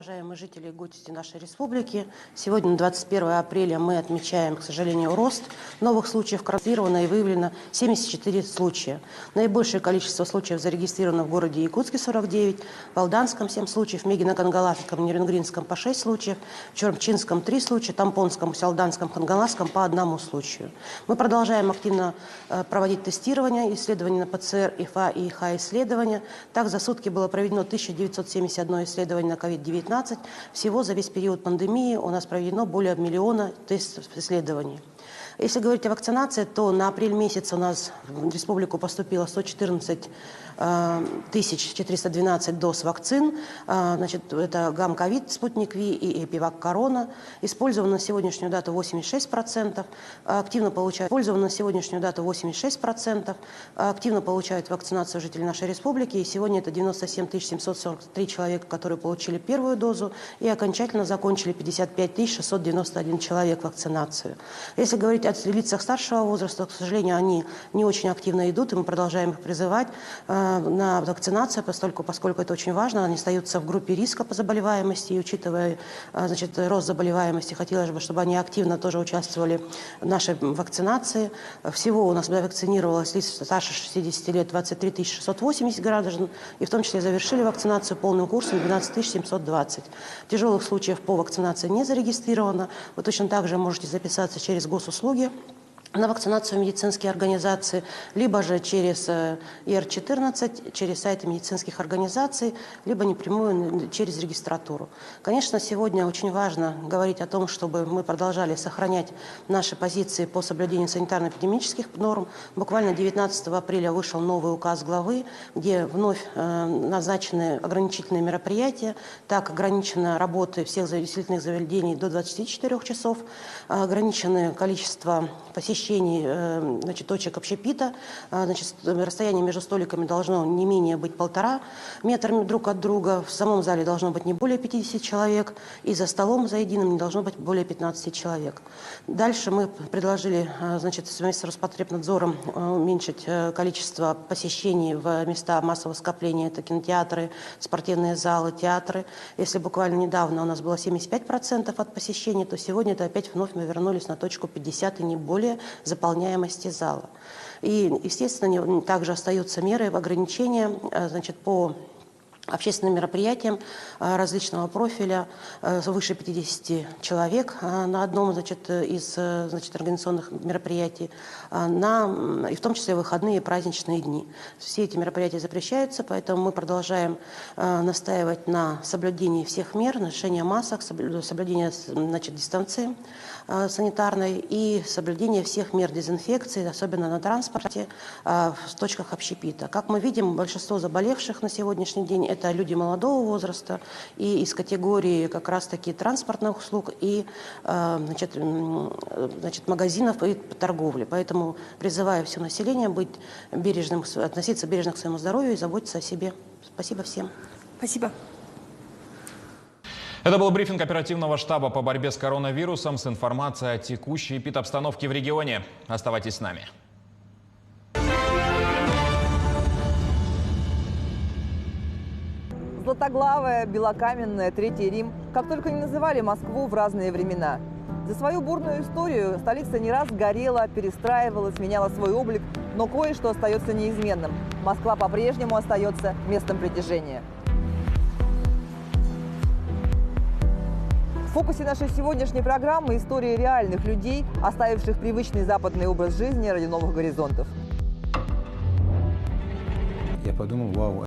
Уважаемые жители и гости нашей республики, сегодня, 21 апреля, мы отмечаем, к сожалению, рост новых случаев коронавируса, и выявлено 74 случая. Наибольшее количество случаев зарегистрировано в городе Якутске 49, в Алданском 7 случаев, в Мегино-Кангаласском, Нерюнгринском по 6 случаев, в Чормчинском 3 случая, Тампонском, Алданском, Хангаласском по 1 случаю. Мы продолжаем активно проводить тестирование, исследования на ПЦР, ИФА и ИХ-исследования. Так, за сутки было проведено 1971 исследование на COVID-19. Всего за весь период пандемии у нас проведено более 1 миллиона тестов исследований. Если говорить о вакцинации, то на апрель месяц у нас в республику поступило 114 412 доз вакцин. Значит, это гам-ковид, спутник Ви и эпивак корона. Использовано на сегодняшнюю дату 86%. Активно получают вакцинацию жители нашей республики. И сегодня это 97 743 человека, которые получили первую дозу, и окончательно закончили 55 691 человек вакцинацию. Если говорить о лицах старшего возраста, к сожалению, они не очень активно идут, и мы продолжаем их призывать на вакцинацию, поскольку это очень важно. Они остаются в группе риска по заболеваемости, и учитывая рост заболеваемости, хотелось бы, чтобы они активно тоже участвовали в нашей вакцинации. Всего у нас вакцинировалось лиц старше 60 лет 23 680 граждан, и в том числе завершили вакцинацию полным курсом 12 720. Тяжелых случаев по вакцинации не зарегистрировано. Вы точно так же можете записаться через госуслуги на вакцинацию в медицинские организации, либо же через ИР-14, через сайты медицинских организаций, либо напрямую через регистратуру. Конечно, сегодня очень важно говорить о том, чтобы мы продолжали сохранять наши позиции по соблюдению санитарно-эпидемических норм. Буквально 19 апреля вышел новый указ главы, где вновь назначены ограничительные мероприятия. Так, ограничена работа всех увеселительных заведений до 24 часов, ограничено количество посещений точек общепита. Расстояние между столиками должно не менее быть 1,5 метра друг от друга. В самом зале должно быть не более 50 человек. И за столом, за единым, не должно быть более 15 человек. Дальше мы предложили совместно с Роспотребнадзором уменьшить количество посещений в места массового скопления. Это кинотеатры, спортивные залы, театры. Если буквально недавно у нас было 75% от посещений, то сегодня это опять вновь мы вернулись на точку 50 и не более заполняемости зала. И, естественно, также остаются меры ограничения по общественным мероприятиям различного профиля, выше 50 человек на одном из организационных мероприятий, и в том числе выходные и праздничные дни. Все эти мероприятия запрещаются, поэтому мы продолжаем настаивать на соблюдении всех мер, ношения масок, соблюдения дистанции санитарной и соблюдение всех мер дезинфекции, особенно на транспорте, в точках общепита. Как мы видим, большинство заболевших на сегодняшний день – это люди молодого возраста и из категории как раз-таки транспортных услуг и магазинов и торговли. Поэтому призываю все население быть бережным, относиться бережно к своему здоровью и заботиться о себе. Спасибо всем. Спасибо. Это был брифинг оперативного штаба по борьбе с коронавирусом с информацией о текущей эпидобстановке в регионе. Оставайтесь с нами. Златоглавая, белокаменная, Третий Рим. Как только не называли Москву в разные времена. За свою бурную историю столица не раз горела, перестраивалась, меняла свой облик, но кое-что остается неизменным. Москва по-прежнему остается местом притяжения. В фокусе нашей сегодняшней программы истории реальных людей, оставивших привычный западный образ жизни ради новых горизонтов. Я подумал, вау,